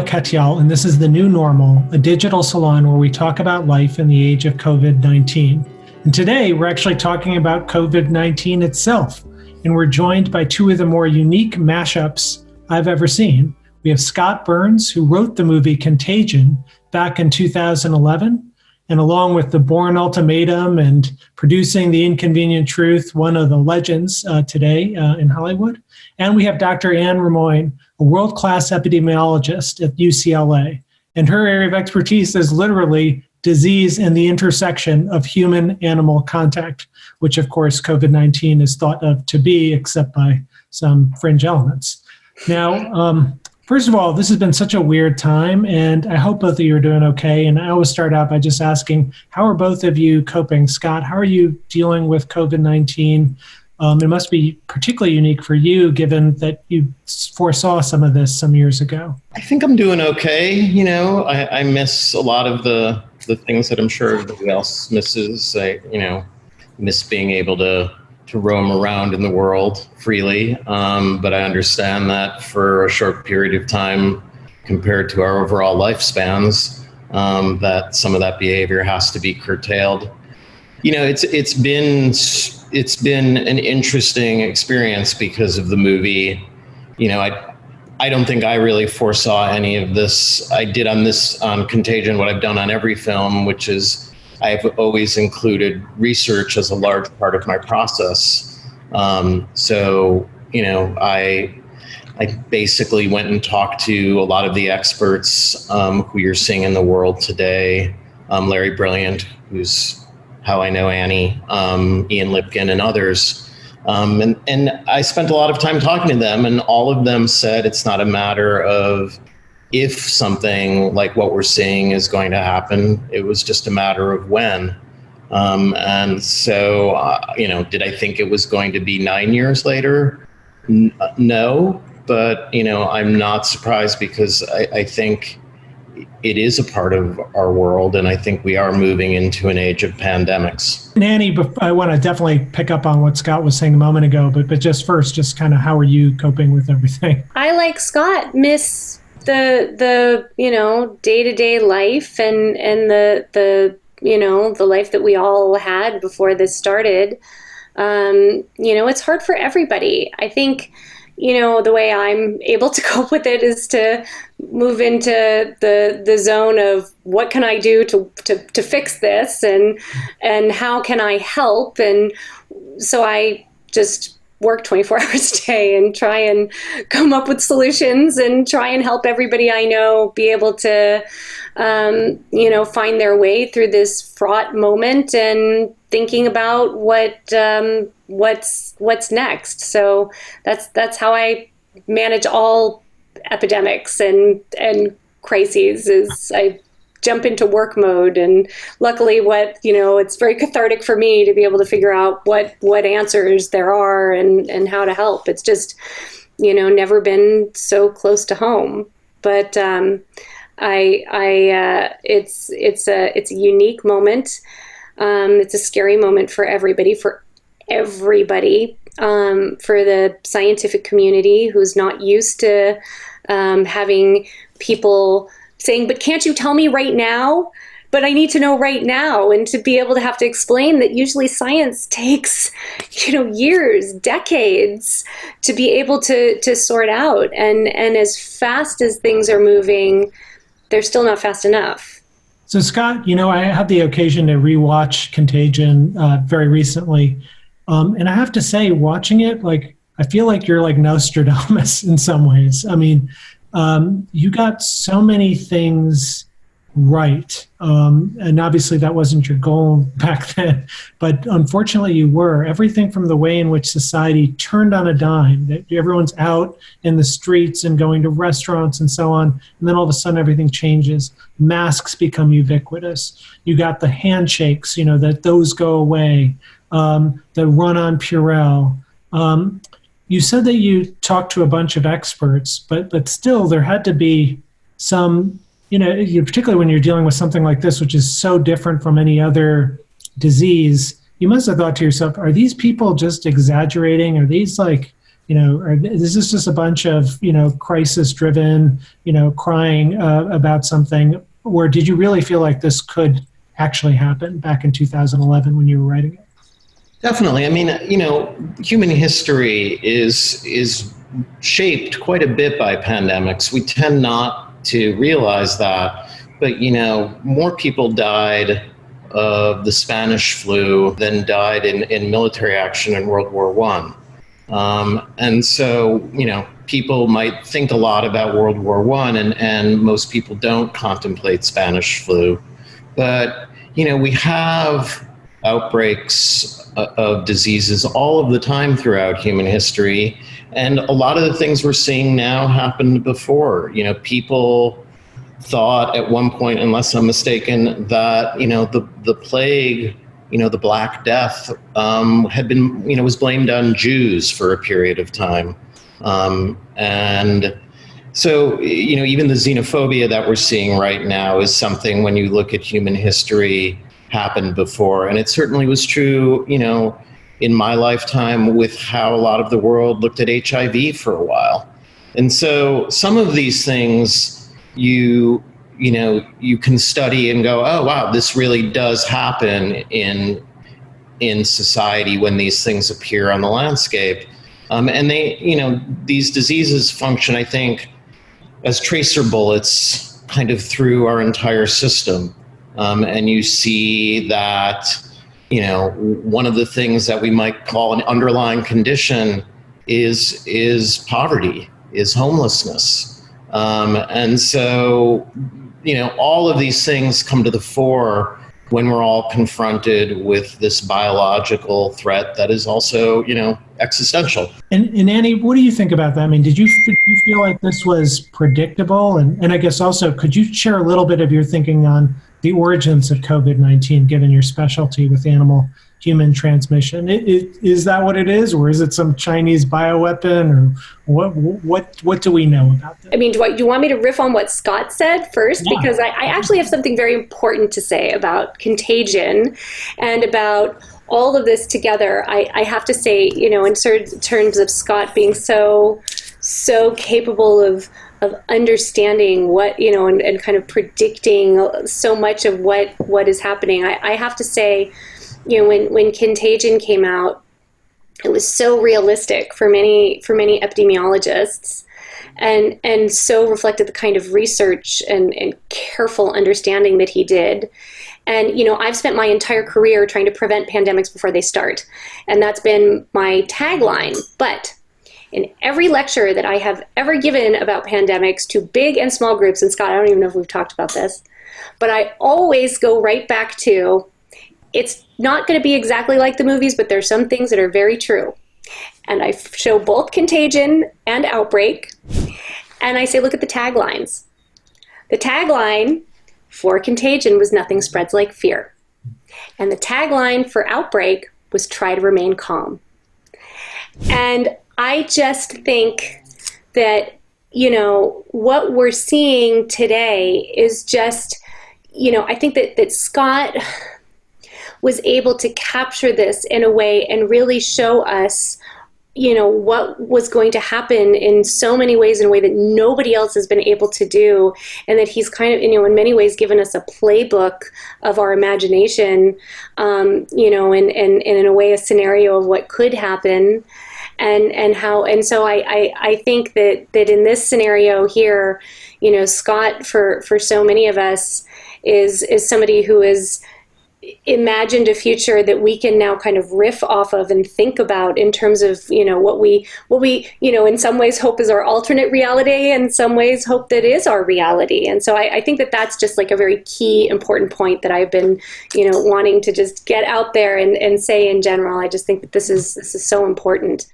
Neal Katyal, and this is The New Normal, a digital salon where we talk about life in the age of COVID-19. And today, we're actually talking about COVID-19 itself, and we're joined by two of the more unique mashups I've ever seen. We have Scott Burns, who wrote the movie Contagion back in 2011, and along with The Bourne Ultimatum and producing The Inconvenient Truth, one of the legends today in Hollywood. And we have Dr. Anne Rimoin, a world-class epidemiologist at UCLA. And her area of expertise is literally disease and the intersection of human-animal contact, which of course COVID-19 is thought of to be, except by some fringe elements. Now, first of all, this has been such a weird time, and I hope both of you are doing okay. And I always start out by just asking, how are both of you coping? Scott, how are you dealing with COVID-19? It must be particularly unique for you, given that you foresaw some of this some years ago. I think I'm doing okay. You know, I miss a lot of the things that I'm sure everybody else misses. I miss being able to roam around in the world freely. But I understand that for a short period of time, compared to our overall lifespans, that some of that behavior has to be curtailed. You know, it's been an interesting experience because of the movie. You know, I don't think I really foresaw any of this. I did on Contagion what I've done on every film, which is I've always included research as a large part of my process. So, you know, I basically went and talked to a lot of the experts who you're seeing in the world today. Larry Brilliant, who's How I Know Annie, Ian Lipkin, and others. And I spent a lot of time talking to them, and all of them said it's not a matter of if something like what we're seeing is going to happen. It was just a matter of when. And so, you know, did I think it was going to be 9 years later? No, but, you know, I'm not surprised because I think it is a part of our world, and I think we are moving into an age of pandemics. Nanny, I want to definitely pick up on what Scott was saying a moment ago, but just first, just kind of how are you coping with everything? I, like Scott, miss the you know, day-to-day life and the you know, the life that we all had before this started. You know, it's hard for everybody. I think, you know, the way I'm able to cope with it is to move into the zone of what can I do to fix this, and how can I help? And so I just work 24 hours a day and try and come up with solutions and try and help everybody I know be able to, you know, find their way through this fraught moment and thinking about what's next. So that's how I manage all epidemics and crises. Is I jump into work mode, and luckily, it's very cathartic for me to be able to figure out what answers there are and how to help. It's just, you know, never been so close to home, but it's a unique moment. It's a scary moment for everybody, for the scientific community who's not used to having people saying, but can't you tell me right now? But I need to know right now. And to be able to have to explain that usually science takes, you know, years, decades to be able to sort out. And as fast as things are moving, they're still not fast enough. So Scott, you know, I had the occasion to rewatch Contagion very recently. And I have to say, watching it, like, I feel like you're like Nostradamus in some ways. I mean, you got so many things right. And obviously that wasn't your goal back then, but unfortunately you were. Everything from the way in which society turned on a dime, that everyone's out in the streets and going to restaurants and so on, and then all of a sudden everything changes. Masks become ubiquitous. You got the handshakes, you know, that those go away. The run on Purell. You said that you talked to a bunch of experts, but still there had to be some, you know, particularly when you're dealing with something like this, which is so different from any other disease, you must have thought to yourself, are these people just exaggerating? Are these like or is this just a bunch of, crisis-driven, crying about something? Or did you really feel like this could actually happen back in 2011 when you were writing it? Definitely. I mean, human history is shaped quite a bit by pandemics. We tend not to realize that, but more people died of the Spanish flu than died in military action in World War I. And so, people might think a lot about World War I, and most people don't contemplate Spanish flu. But, we have outbreaks of diseases all of the time throughout human history. And a lot of the things we're seeing now happened before. People thought at one point, unless I'm mistaken, that, the plague, the Black Death, had been, was blamed on Jews for a period of time. And so, even the xenophobia that we're seeing right now is something, when you look at human history, happened before. And it certainly was true, in my lifetime, with how a lot of the world looked at HIV for a while. And so some of these things you can study and go, oh, wow, this really does happen in society when these things appear on the landscape. And these diseases function, I think, as tracer bullets kind of through our entire system. And you see that, one of the things that we might call an underlying condition is poverty, is homelessness. And so, all of these things come to the fore when we're all confronted with this biological threat that is also, existential. And Annie, what do you think about that? I mean, did you feel like this was predictable? And I guess also, could you share a little bit of your thinking on the origins of COVID-19, given your specialty with animal-human transmission? Is that what it is, or is it some Chinese bioweapon, or what do we know about that? I mean, do you want me to riff on what Scott said first? Yeah. Because I actually have something very important to say about contagion and about all of this together. I have to say, in terms of Scott being so capable of understanding what, and kind of predicting so much of what is happening. I have to say, when Contagion came out, it was so realistic for many epidemiologists, and so reflected the kind of research and careful understanding that he did. And, I've spent my entire career trying to prevent pandemics before they start. And that's been my tagline. But in every lecture that I have ever given about pandemics to big and small groups, and Scott, I don't even know if we've talked about this, but I always go right back to, it's not going to be exactly like the movies, but there's some things that are very true. And I show both Contagion and Outbreak, and I say, look at the taglines. The tagline for Contagion was nothing spreads like fear. And the tagline for Outbreak was try to remain calm. And I just think that, what we're seeing today is just, I think that Scott was able to capture this in a way and really show us, what was going to happen in so many ways, in a way that nobody else has been able to do. And that he's kind of, in many ways given us a playbook of our imagination, and in a way, a scenario of what could happen. And so I think that in this scenario here, Scott, for so many of us, is somebody who is imagined a future that we can now kind of riff off of and think about in terms of, what we in some ways hope is our alternate reality, and in some ways hope that is our reality. And so I think that that's just like a very key, important point that I've been, wanting to just get out there and say in general. I just think that this is so important.